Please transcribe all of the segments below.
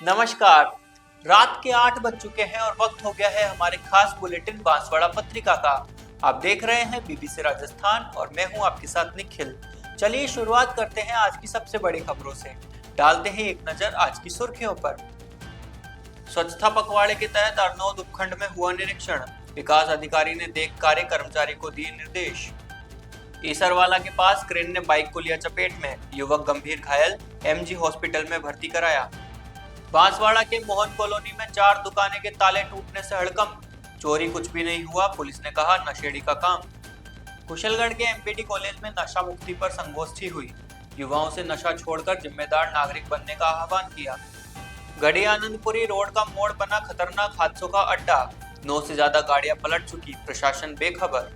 नमस्कार। रात के 8 बज चुके हैं और वक्त हो गया है हमारे खास बुलेटिन बांसवाड़ा पत्रिका का। आप देख रहे हैं बीबीसी राजस्थान और मैं हूं आपके साथ निखिल। चलिए शुरुआत करते हैं आज की सबसे बड़ी खबरों से। डालते हैं एक नजर आज की सुर्खियों पर। स्वच्छता पखवाड़े के तहत अरनौद उपखंड में हुआ निरीक्षण। विकास अधिकारी ने देख कार्य कर्मचारी को दिए निर्देश। ईसरवाला के पास क्रेन ने बाइक को लिया चपेट में, युवक गंभीर घायल, एमजी हॉस्पिटल में भर्ती कराया। बांसवाड़ा के मोहन कॉलोनी में 4 दुकानें के ताले टूटने से हड़कंप। चोरी कुछ भी नहीं हुआ, पुलिस ने कहा नशेड़ी का काम। कुशलगढ़ के एमपीटी कॉलेज में नशा मुक्ति पर संगोष्ठी हुई। युवाओं से नशा छोड़कर जिम्मेदार नागरिक बनने का आह्वान किया। गढ़ी आनंदपुरी रोड का मोड़ बना खतरनाक हादसों का अड्डा। 9 से ज्यादा गाड़ियां पलट चुकी, प्रशासन बेखबर।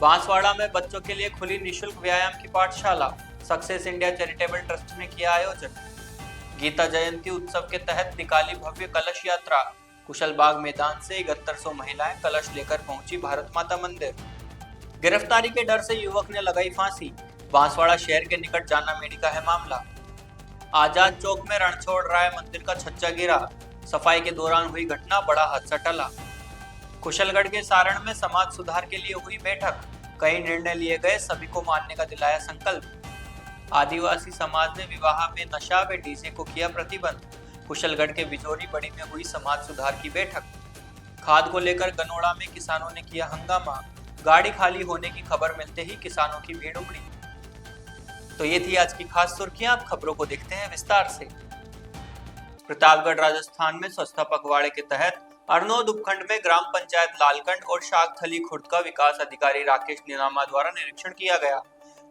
बांसवाड़ा में बच्चों के लिए खुली निशुल्क व्यायाम की पाठशाला। सक्सेस इंडिया चैरिटेबल ट्रस्ट ने किया आयोजन। गीता जयंती उत्सव के तहत निकाली भव्य कलश यात्रा। कुशलबाग मैदान से 7100 महिलाएं कलश लेकर पहुंची भारत माता मंदिर। गिरफ्तारी के डर से युवक ने लगाई फांसी। बांसवाड़ा शहर के निकट जाना मेडी का है मामला। आजाद चौक में रणछोड़ राय मंदिर का छज्जा गिरा। सफाई के दौरान हुई घटना, बड़ा हादसा टला। कुशलगढ़ के सारण में समाज सुधार के लिए हुई बैठक। कई निर्णय लिए गए, सभी को मानने का दिलाया संकल्प। आदिवासी समाज ने विवाह में नशा व डीजे को किया प्रतिबंध। कुशलगढ़ के बिजोरी बड़ी में हुई समाज सुधार की बैठक। खाद को लेकर गनोड़ा में किसानों ने किया हंगामा। गाड़ी खाली होने की खबर मिलते ही किसानों की भीड़ उमड़ी। तो ये थी आज की खास सुर्खियां। आप खबरों को देखते हैं विस्तार से। प्रतापगढ़ राजस्थान में स्वच्छता पखवाड़े के तहत अरनौद उपखंड में ग्राम पंचायत लालकंड और शाकथली खुर्द का विकास अधिकारी राकेश निनामा द्वारा निरीक्षण किया गया।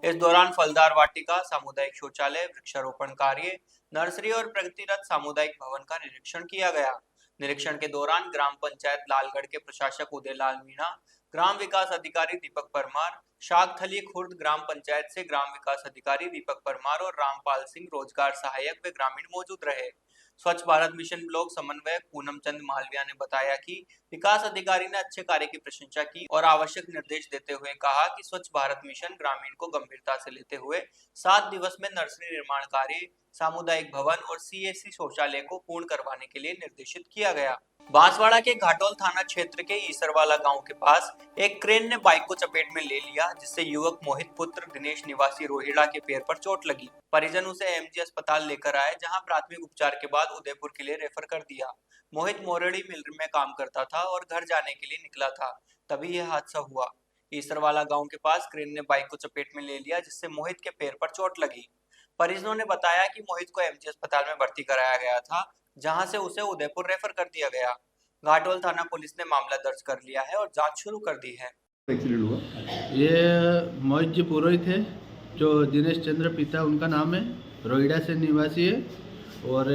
इस दौरान फलदार वाटिका, सामुदायिक शौचालय, वृक्षारोपण कार्य, नर्सरी और प्रगतिरत सामुदायिक भवन का निरीक्षण किया गया। निरीक्षण के दौरान ग्राम पंचायत लालगढ़ के प्रशासक उदयलाल मीणा, ग्राम विकास अधिकारी दीपक परमार, शाकथली खुर्द ग्राम पंचायत से ग्राम विकास अधिकारी दीपक परमार और रामपाल सिंह रोजगार सहायक व ग्रामीण मौजूद रहे। स्वच्छ भारत मिशन ब्लॉक समन्वयक पूनम चंद मालविया ने बताया कि विकास अधिकारी ने अच्छे कार्य की प्रशंसा की और आवश्यक निर्देश देते हुए कहा कि स्वच्छ भारत मिशन ग्रामीण को गंभीरता से लेते हुए 7 दिवस में नर्सरी निर्माण कार्य, सामुदायिक भवन और सीएससी शौचालय को पूर्ण करवाने के लिए निर्देशित किया गया। बांसवाड़ा के घाटोल थाना क्षेत्र के ईसरवाला गांव के पास एक क्रेन ने बाइक को चपेट में ले लिया, जिससे युवक मोहित पुत्र दिनेश निवासी रोहिड़ा के पैर पर चोट लगी। परिजन उसे एमजी अस्पताल लेकर आए, जहां प्राथमिक उपचार के बाद उदयपुर के लिए रेफर कर दिया। मोहित मोरेड़ी मिल में काम करता था और घर जाने के लिए निकला था, तभी यह हादसा हुआ। ईसरवाला गांव के पास क्रेन ने बाइक को चपेट में ले लिया, जिससे मोहित के पैर पर चोट लगी। परिजनों ने बताया कि मोहित को एमजी अस्पताल में भर्ती कराया गया था, जहां से उसे उदयपुर रेफर कर दिया गया। घाटोल थाना पुलिस ने मामला दर्ज कर लिया है और जांच शुरू कर दी है। एक्सीडेंट हुआ ये मोहित जी पुरोहित है, जो दिनेश चंद्र पिता उनका नाम है, रोहिड़ा से निवासी है। और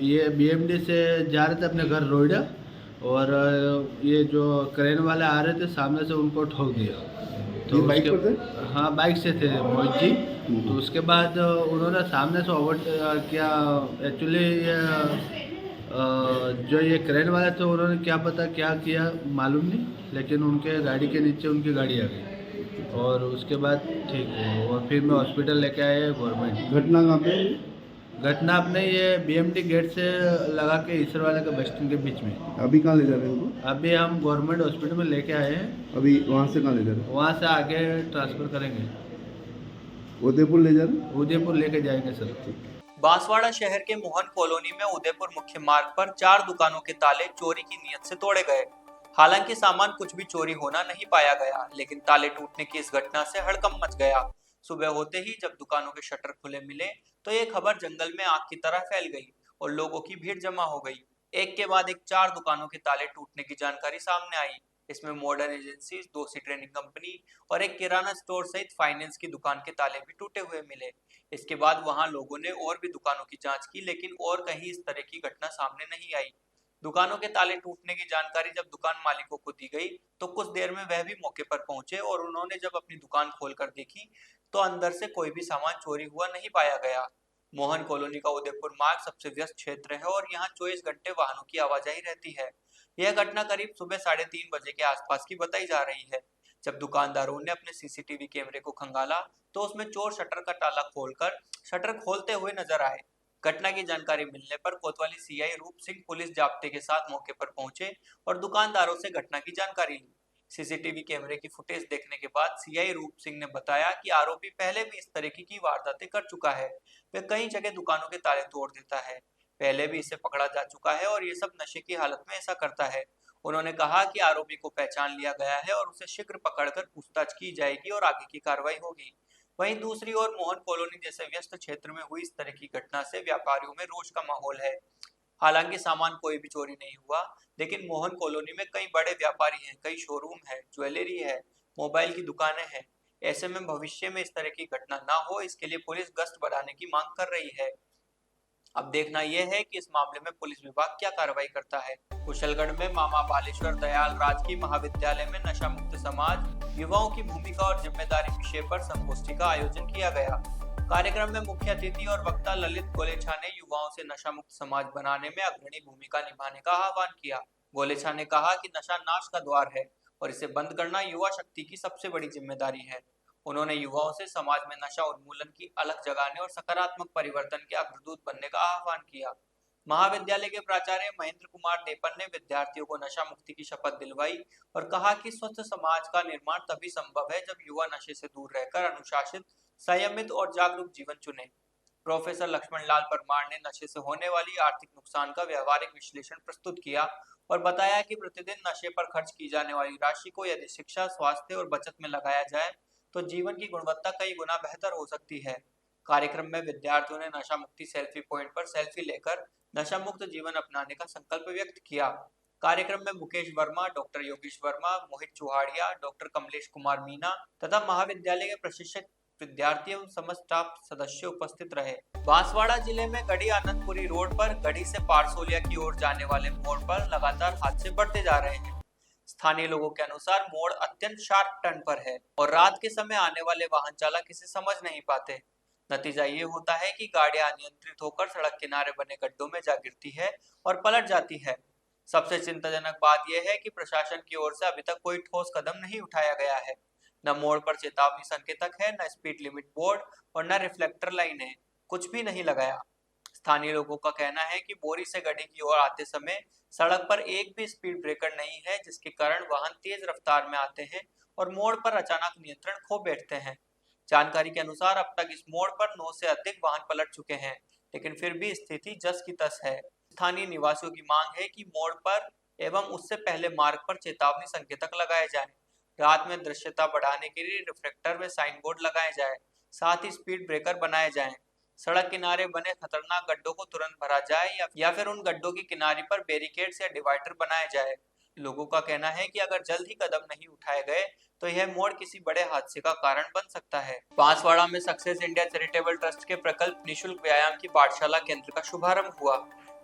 ये बीएमडी से जा रहे थे अपने घर रोहिड़ा, और ये जो क्रेन वाले आ रहे थे सामने से उनको ठोक दिया। तो बाइक पर थे? हाँ, बाइक से थे मोहित जी। तो उसके बाद उन्होंने सामने से ओवर किया। एक्चुअली जो ये क्रेन वाले थे उन्होंने क्या पता क्या किया मालूम नहीं, लेकिन उनके गाड़ी के नीचे उनकी गाड़ी आ गई और उसके बाद ठीक है। और फिर मैं हॉस्पिटल लेके आया गवर्नमेंट। घटना कहाँ पे? घटना अपने ये बीएमटी गेट से लगा के ईसरवाला के बस स्टैंड के बीच में। अभी कहाँ ले जा रहे हैं उनको? अभी हम गवर्नमेंट हॉस्पिटल में लेके आए हैं। अभी वहाँ से कहाँ ले जा रहे हैं? वहाँ से आगे ट्रांसफ़र करेंगे, उदयपुर ले जा रहे हैं? उदयपुर लेके जाएंगे सर। बांसवाड़ा शहर के मोहन कॉलोनी में उदयपुर मुख्य मार्ग पर 4 दुकानों के ताले चोरी की नीयत से तोड़े गए। हालांकि सामान कुछ भी चोरी होना नहीं पाया गया, लेकिन ताले टूटने की इस घटना से हड़कंप मच गया। सुबह होते ही जब दुकानों के शटर खुले मिले तो ये खबर जंगल में आग की तरह फैल गई और लोगों की भीड़ जमा हो गई। एक के बाद एक 4 दुकानों के ताले टूटने की जानकारी सामने आई। इसमें मॉडर्न एजेंसी, 2 सी ट्रेनिंग कंपनी और एक किराना स्टोर सहित फाइनेंस की दुकान के ताले भी टूटे हुए मिले। इसके बाद वहां लोगों ने और भी दुकानों की जांच की, लेकिन और कहीं इस तरह की घटना सामने नहीं आई। दुकानों के ताले टूटने की जानकारी जब दुकान मालिकों को दी गई तो कुछ देर में वह भी मौके पर पहुंचे और उन्होंने जब अपनी दुकान खोलकर देखी तो अंदर से कोई भी सामान चोरी हुआ नहीं पाया गया। मोहन कॉलोनी का उदयपुर मार्ग सबसे व्यस्त क्षेत्र है और यहाँ 24 घंटे वाहनों की आवाजाही रहती है। यह घटना करीब सुबह 3:30 बजे के आसपास की बताई जा रही है। जब दुकानदारों ने अपने सीसीटीवी कैमरे को खंगाला तो उसमें चोर शटर का ताला खोलकर शटर खोलते हुए नजर आए। घटना की जानकारी मिलने पर कोतवाली सीआई रूप सिंह पुलिस जाब्ते के साथ मौके पर पहुंचे और दुकानदारों से घटना की जानकारी ली। सीसीटीवी कैमरे की फुटेज देखने के बाद सीआई रूप सिंह ने बताया कि आरोपी पहले भी इस तरीके की वारदातें कर चुका है। वह कई जगह दुकानों के ताले तोड़ देता है। पहले भी इसे पकड़ा जा चुका है और ये सब नशे की हालत में ऐसा करता है। उन्होंने कहा कि आरोपी को पहचान लिया गया है और उसे शीघ्र पकड़कर पूछताछ की जाएगी और आगे की कार्रवाई होगी। वहीं दूसरी ओर मोहन कॉलोनी जैसे व्यस्त क्षेत्र में हुई इस तरह की घटना से व्यापारियों में रोष का माहौल है। हालांकि सामान कोई भी चोरी नहीं हुआ, लेकिन मोहन कॉलोनी में कई बड़े व्यापारी हैं, कई शोरूम है, ज्वेलरी है, मोबाइल की दुकानें हैं। ऐसे में भविष्य में इस तरह की घटना ना हो, इसके लिए पुलिस गश्त बढ़ाने की मांग कर रही है। अब देखना यह है कि इस मामले में पुलिस विभाग क्या कार्रवाई करता है। कुशलगढ़ में मामा बालेश्वर दयाल राजकीय महाविद्यालय में नशा मुक्त समाज, युवाओं की भूमिका और जिम्मेदारी विषय पर संगोष्ठी का आयोजन किया गया। कार्यक्रम में मुख्य अतिथि और वक्ता ललित गोलेछा ने युवाओं से नशा मुक्त समाज बनाने में अग्रणी भूमिका निभाने का आह्वान किया। गोलेछा ने कहा कि नशा नाश का द्वार है और इसे बंद करना युवा शक्ति की सबसे बड़ी जिम्मेदारी है। उन्होंने युवाओं से समाज में नशा उन्मूलन की अलख जगाने और सकारात्मक परिवर्तन के अग्रदूत बनने का आह्वान किया। महाविद्यालय के प्राचार्य महेंद्र कुमार डेपन ने विद्यार्थियों को नशा मुक्ति की शपथ दिलवाई और कहा कि स्वस्थ समाज का निर्माण तभी संभव है जब युवा नशे से दूर रहकर अनुशासित, संयमित और जागरूक जीवन चुने। प्रोफेसर लक्ष्मण लाल परमार ने नशे से होने वाली आर्थिक नुकसान का व्यवहारिक विश्लेषण प्रस्तुत किया और बताया कि प्रतिदिन नशे पर खर्च की जाने वाली राशि को यदि शिक्षा, स्वास्थ्य और बचत में लगाया जाए तो जीवन की गुणवत्ता कई गुना बेहतर हो सकती है। कार्यक्रम में विद्यार्थियों ने नशा मुक्ति सेल्फी पॉइंट पर सेल्फी लेकर नशा मुक्त जीवन अपनाने का संकल्प व्यक्त किया। कार्यक्रम में मुकेश वर्मा, डॉक्टर योगेश वर्मा, मोहित चौहाड़िया, डॉक्टर कमलेश कुमार मीना तथा महाविद्यालय के प्रशिक्षक, विद्यार्थी एवं समस्त स्टाफ सदस्य उपस्थित रहे। बांसवाड़ा जिले में गढ़ी आनंदपुरी रोड पर गढ़ी से पारसोलिया की ओर जाने वाले मोड़ पर लगातार हादसे बढ़ते जा रहे हैं। स्थानीय लोगों के अनुसार मोड़ अत्यंत शार्प टर्न पर है और रात के समय आने वाले वाहन चालक इसे समझ नहीं पाते। नतीजा ये होता है कि गाड़ियां अनियंत्रित होकर सड़क किनारे बने गड्ढों में जा गिरती है और पलट जाती है। सबसे चिंताजनक बात यह है कि प्रशासन की ओर से अभी तक कोई ठोस कदम नहीं उठाया गया है। न मोड़ पर चेतावनी संकेतक है, न स्पीड लिमिट बोर्ड और न रिफ्लेक्टर लाइन है, कुछ भी नहीं लगाया। स्थानीय लोगों का कहना है कि बोरी से गढ़ी की ओर आते समय सड़क पर एक भी स्पीड ब्रेकर नहीं है, जिसके कारण वाहन तेज रफ्तार में आते हैं और मोड़ पर अचानक नियंत्रण खो बैठते हैं। जानकारी के अनुसार अब तक इस मोड़ पर 9 से अधिक वाहन पलट चुके हैं, लेकिन फिर भी स्थिति जस की तस है। स्थानीय निवासियों की मांग है कि मोड़ पर एवं उससे पहले मार्ग पर चेतावनी संकेतक लगाए जाएं। रात में दृश्यता बढ़ाने के लिए रिफ्लेक्टर व साइन बोर्ड लगाए जाए, साथ ही स्पीड ब्रेकर बनाए जाएं। सड़क किनारे बने खतरनाक गड्ढों को तुरंत भरा जाए या फिर उन गड्ढों की किनारे पर बैरिकेड्स या डिवाइडर बनाए जाए। लोगों का कहना है कि अगर जल्द ही कदम नहीं उठाए गए तो यह मोड़ किसी बड़े हादसे का कारण बन सकता है। बांसवाड़ा में सक्सेस इंडिया चैरिटेबल ट्रस्ट के प्रकल्प निशुल्क व्यायाम की पाठशाला केंद्र का शुभारंभ हुआ।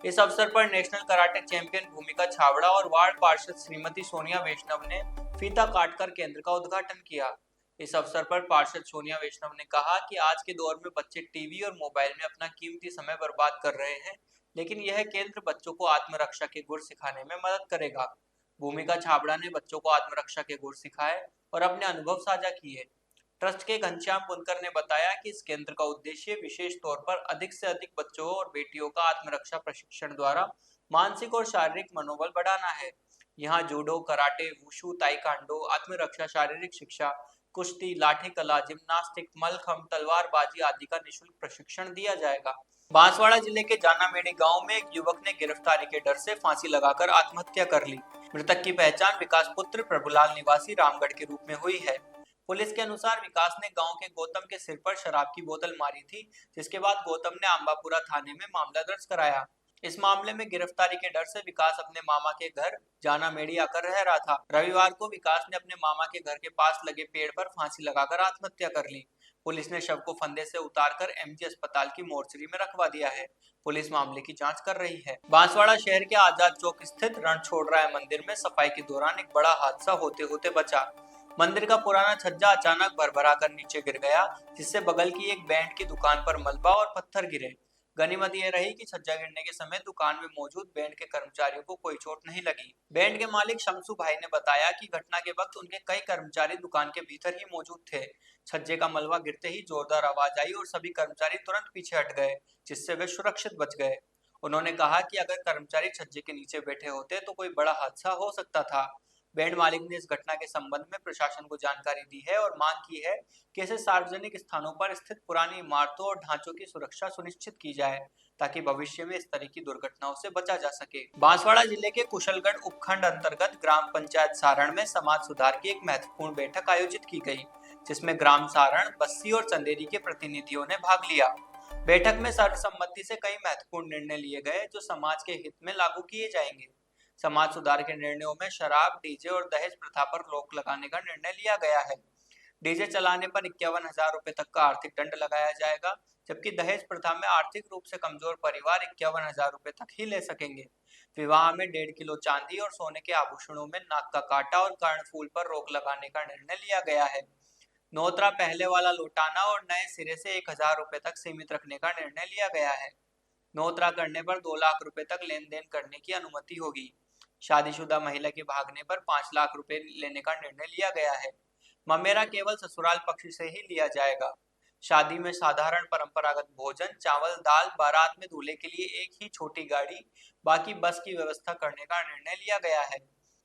इस अवसर पर नेशनल कराटे चैंपियन भूमिका छाबड़ा और वार्ड पार्षद श्रीमती सोनिया वैष्णव ने फीता काटकर केंद्र का उद्घाटन किया। इस अवसर पर पार्षद सोनिया वैष्णव ने कहा कि आज के दौर में बच्चे टीवी और मोबाइल में अपना कीमती समय बर्बाद कर रहे हैं, लेकिन यह केंद्र बच्चों को आत्मरक्षा के गुर सिखाने में मदद करेगा। भूमिका छाबड़ा ने बच्चों को आत्मरक्षा के गुर सिखाए और अपने अनुभव साझा किए। ट्रस्ट के घनश्याम बुनकर ने बताया कि इस केंद्र का उद्देश्य विशेष तौर पर अधिक से अधिक बच्चों और बेटियों का आत्मरक्षा प्रशिक्षण द्वारा मानसिक और शारीरिक मनोबल बढ़ाना है। यहाँ जूडो, कराटे, वुशु, ताइक्वांडो, आत्मरक्षा, शारीरिक शिक्षा, कुश्ती, लाठी कला, जिम्नास्टिक, मलखम्ब, तलवारबाजी आदि का निःशुल्क प्रशिक्षण दिया जाएगा। बांसवाड़ा जिले के जानामेड़ी गांव में एक युवक ने गिरफ्तारी के डर से फांसी लगाकर आत्महत्या कर ली। मृतक की पहचान विकास पुत्र प्रभुलाल निवासी रामगढ़ के रूप में हुई है। पुलिस के अनुसार विकास ने गांव के गौतम के सिर पर शराब की बोतल मारी थी, जिसके बाद गौतम ने आंबापुरा थाने में मामला दर्ज कराया। इस मामले में गिरफ्तारी के डर से विकास अपने मामा के घर जानामेड़ी आकर रह रहा था। रविवार को विकास ने अपने मामा के घर के पास लगे पेड़ पर फांसी लगाकर आत्महत्या कर ली। पुलिस ने शव को फंदे से उतारकर एमजी अस्पताल की मोर्चरी में रखवा दिया है। पुलिस मामले की जांच कर रही है। बांसवाड़ा शहर के आजाद चौक स्थित रणछोड़राय मंदिर में सफाई के दौरान एक बड़ा हादसा होते होते बचा। मंदिर का पुराना छज्जा अचानक भरभरा कर नीचे गिर गया, जिससे बगल की एक बैंड की दुकान पर मलबा और पत्थर गिरे। गनीमत यह रही कि छज्जा गिरने के समय दुकान में मौजूद बैंड के कर्मचारियों को कोई चोट नहीं लगी। बैंड के मालिक शमसू भाई ने बताया कि घटना के वक्त उनके कई कर्मचारी दुकान के भीतर ही मौजूद थे। छज्जे का मलबा गिरते ही जोरदार आवाज आई और सभी कर्मचारी तुरंत पीछे हट गए, जिससे वे सुरक्षित बच गए। उन्होंने कहा कि अगर कर्मचारी छज्जे के नीचे बैठे होते तो कोई बड़ा हादसा हो सकता था। बैंड मालिक ने इस घटना के संबंध में प्रशासन को जानकारी दी है और मांग की है कि ऐसे सार्वजनिक स्थानों पर स्थित पुरानी इमारतों और ढांचों की सुरक्षा सुनिश्चित की जाए, ताकि भविष्य में इस तरह की दुर्घटनाओं से बचा जा सके। बांसवाड़ा जिले के कुशलगढ़ उपखंड अंतर्गत ग्राम पंचायत सारण में समाज सुधार की एक महत्वपूर्ण बैठक आयोजित की गई, जिसमें ग्राम सारण, बस्सी और चंदेरी के प्रतिनिधियों ने भाग लिया। बैठक में सर्वसम्मति से कई महत्वपूर्ण निर्णय लिए गए जो समाज के हित में लागू किए जाएंगे। समाज सुधार के निर्णयों में शराब, डीजे और दहेज प्रथा पर रोक लगाने का निर्णय लिया गया है। डीजे चलाने पर 51,000 रुपए तक का आर्थिक दंड लगाया जाएगा, जबकि दहेज प्रथा में आर्थिक रूप से कमजोर परिवार 51,000 रुपए तक ही ले सकेंगे। विवाह में 1.5 किलो चांदी और सोने के आभूषणों में नाक का कांटा और कर्णफूल पर रोक लगाने का निर्णय लिया गया है। नोतरा पहले वाला लौटाना और नए सिरे से 1,000 रुपए तक सीमित रखने का निर्णय लिया गया है। नोतरा करने पर 2 लाख रुपए तक लेन देन करने की अनुमति होगी। शादीशुदा महिला के भागने पर 5 लाख रुपए लेने का निर्णय लिया गया है। ममेरा केवल ससुराल पक्ष से ही लिया जाएगा। शादी में साधारण परंपरागत भोजन, चावल, दाल, बारात में दूल्हे के लिए एक ही छोटी गाड़ी, बाकी बस की व्यवस्था करने का निर्णय लिया गया है।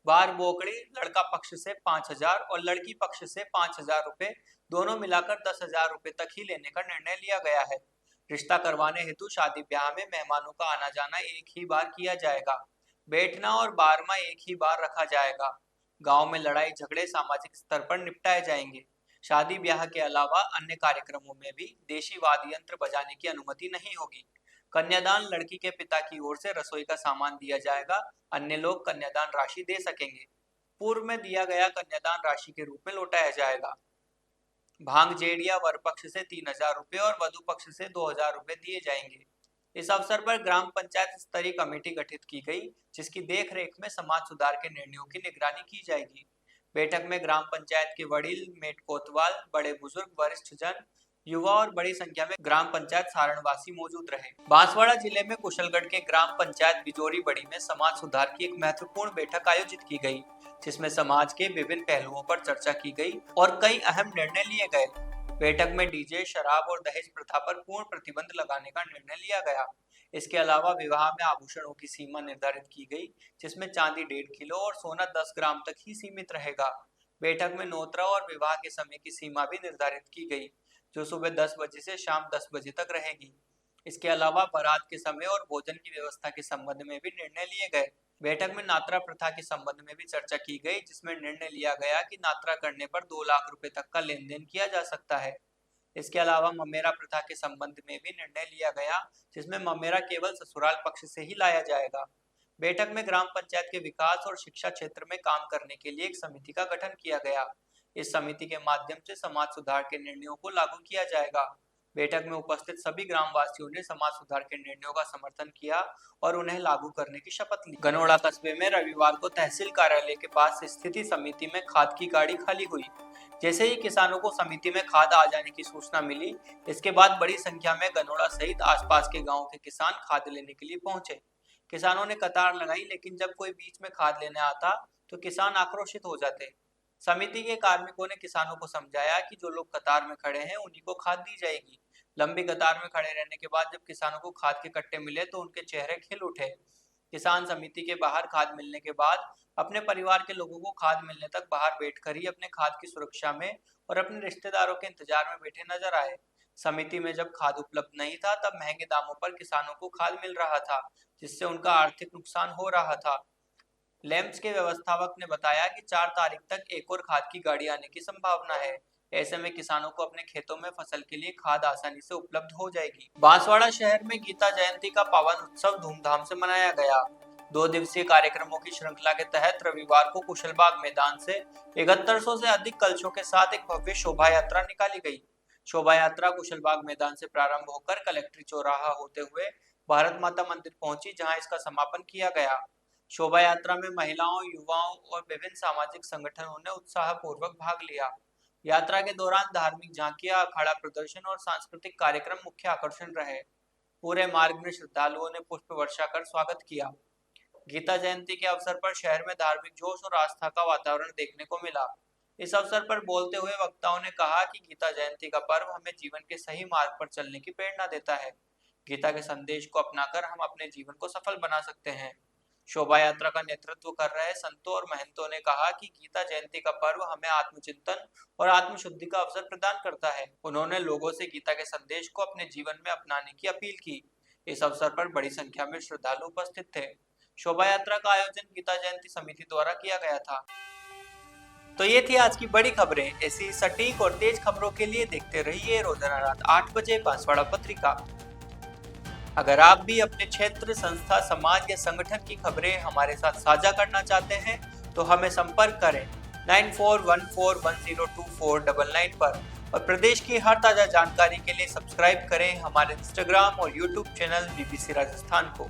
बार बोकड़ी लड़का पक्ष से 5,000 और लड़की पक्ष से 5,000 रुपए, दोनों मिलाकर 10,000 रुपए तक ही लेने का निर्णय लिया गया है। रिश्ता करवाने हेतु शादी ब्याह में मेहमानों का आना जाना एक ही बार किया जाएगा। बैठना और बारमा एक ही बार रखा जाएगा। गांव में लड़ाई झगड़े सामाजिक स्तर पर निपटाए जाएंगे। शादी ब्याह के अलावा अन्य कार्यक्रमों में भी देशी वाद्य यंत्र बजाने की अनुमति नहीं होगी। कन्यादान लड़की के पिता की ओर से रसोई का सामान दिया जाएगा। अन्य लोग कन्यादान राशि दे सकेंगे। पूर्व में दिया गया कन्यादान राशि के रूप में लौटाया जाएगा। भांग जेड़िया वर पक्ष से 3,000 रुपए और वधु पक्ष से 2,000 रुपए दिए जाएंगे। इस अवसर पर ग्राम पंचायत स्तरीय कमेटी गठित की गई, जिसकी देखरेख में समाज सुधार के निर्णयों की निगरानी की जाएगी। बैठक में ग्राम पंचायत के वडील, मेट कोतवाल, बड़े बुजुर्ग, वरिष्ठ जन, युवा और बड़ी संख्या में ग्राम पंचायत सारणवासी मौजूद रहे। बांसवाड़ा जिले में कुशलगढ़ के ग्राम पंचायत बिजोरी बड़ी में समाज सुधार की एक महत्वपूर्ण बैठक आयोजित की गई, जिसमें समाज के विभिन्न पहलुओं पर चर्चा की गई और कई अहम निर्णय लिए गए। बैठक में डीजे, शराब और दहेज प्रथा पर पूर्ण प्रतिबंध लगाने का निर्णय लिया गया। इसके अलावा विवाह में आभूषणों की सीमा निर्धारित की गई, जिसमें चांदी 1.5 किलो और सोना 10 ग्राम तक ही सीमित रहेगा। बैठक में नोतरा और विवाह के समय की सीमा भी निर्धारित की गई, जो सुबह 10 बजे से शाम 10 बजे तक रहेगी। इसके अलावा बारात के समय और भोजन की व्यवस्था के संबंध में भी निर्णय लिए गए। बैठक में नात्रा प्रथा के संबंध में भी चर्चा की गई, जिसमें निर्णय लिया गया कि नात्रा करने पर 2 लाख रुपए तक का लेन देन किया जा सकता है। इसके अलावा ममेरा प्रथा के संबंध में भी निर्णय लिया गया, जिसमें ममेरा केवल ससुराल पक्ष से ही लाया जाएगा। बैठक में ग्राम पंचायत के विकास और शिक्षा क्षेत्र में काम करने के लिए एक समिति का गठन किया गया। इस समिति के माध्यम से समाज सुधार के निर्णयों को लागू किया जाएगा। बैठक में उपस्थित सभी ग्रामवासियों ने समाज सुधार के निर्णयों का समर्थन किया और उन्हें लागू करने की शपथ ली। गनोड़ा कस्बे में रविवार को तहसील कार्यालय के पास स्थित समिति में खाद की गाड़ी खाली हुई। जैसे ही किसानों को समिति में खाद आ जाने की सूचना मिली, इसके बाद बड़ी संख्या में गनोड़ा सहित आसपास के गांवों के किसान खाद लेने के लिए पहुंचे। किसानों ने कतार लगाई, लेकिन जब कोई बीच में खाद लेने आता तो किसान आक्रोशित हो जाते। समिति के कार्मिकों ने किसानों को समझाया कि जो लोग कतार में खड़े हैं उन्हीं को खाद दी जाएगी। लंबी कतार में खड़े रहने के बाद जब किसानों को खाद के कट्टे मिले तो उनके चेहरे खिल उठे। किसान समिति के बाहर खाद मिलने के बाद अपने परिवार के लोगों को खाद मिलने तक बाहर बैठकर ही अपने खाद की सुरक्षा में और अपने रिश्तेदारों के इंतजार में बैठे नजर आए। समिति में जब खाद उपलब्ध नहीं था, तब महंगे दामों पर किसानों को खाद मिल रहा था, जिससे उनका आर्थिक नुकसान हो रहा था। लैंप्स के व्यवस्थापक ने बताया कि 4 तारीख तक एक और खाद की गाड़ी आने की संभावना है। ऐसे में किसानों को अपने खेतों में फसल के लिए खाद आसानी से उपलब्ध हो जाएगी। बांसवाड़ा शहर में गीता जयंती का पावन उत्सव धूमधाम से मनाया गया। 2 दिवसीय कार्यक्रमों की श्रृंखला के तहत रविवार को कुशलबाग मैदान से 7100 से अधिक कलशों के साथ एक भव्य शोभा यात्रा निकाली गई। शोभा यात्रा कुशलबाग मैदान से प्रारंभ होकर कलेक्ट्री चौराहा होते हुए भारत माता मंदिर पहुंची, जहां इसका समापन किया गया। शोभा यात्रा में महिलाओं, युवाओं और विभिन्न सामाजिक संगठनों ने उत्साहपूर्वक भाग लिया। यात्रा के दौरान धार्मिक झांकियां, अखाड़ा प्रदर्शन और सांस्कृतिक कार्यक्रम मुख्य आकर्षण रहे। पूरे मार्ग में श्रद्धालुओं ने पुष्प वर्षा कर स्वागत किया। गीता जयंती के अवसर पर शहर में धार्मिक जोश और आस्था का वातावरण देखने को मिला। इस अवसर पर बोलते हुए वक्ताओं ने कहा कि गीता जयंती का पर्व हमें जीवन के सही मार्ग पर चलने की प्रेरणा देता है। गीता के संदेश को अपनाकर हम अपने जीवन को सफल बना सकते हैं। शोभा यात्रा का नेतृत्व कर रहे संतों और महंतों ने कहा कि गीता जयंती का पर्व हमें आत्मचिंतन और आत्मशुद्धि का अवसर प्रदान करता है। उन्होंने लोगों से गीता के संदेश को अपने जीवन में अपनाने की अपील की। इस अवसर पर बड़ी संख्या में श्रद्धालु उपस्थित थे। शोभा यात्रा का आयोजन गीता जयंती समिति द्वारा किया गया था। तो ये थी आज की बड़ी खबरें। ऐसी सटीक और तेज खबरों के लिए देखते रहिए रोजाना रात 8 बजे बांसवाड़ा पत्रिका। अगर आप भी अपने क्षेत्र, संस्था, समाज या संगठन की खबरें हमारे साथ साझा करना चाहते हैं तो हमें संपर्क करें 9414102499 पर और प्रदेश की हर ताजा जानकारी के लिए सब्सक्राइब करें हमारे इंस्टाग्राम और यूट्यूब चैनल बीबीसी राजस्थान को।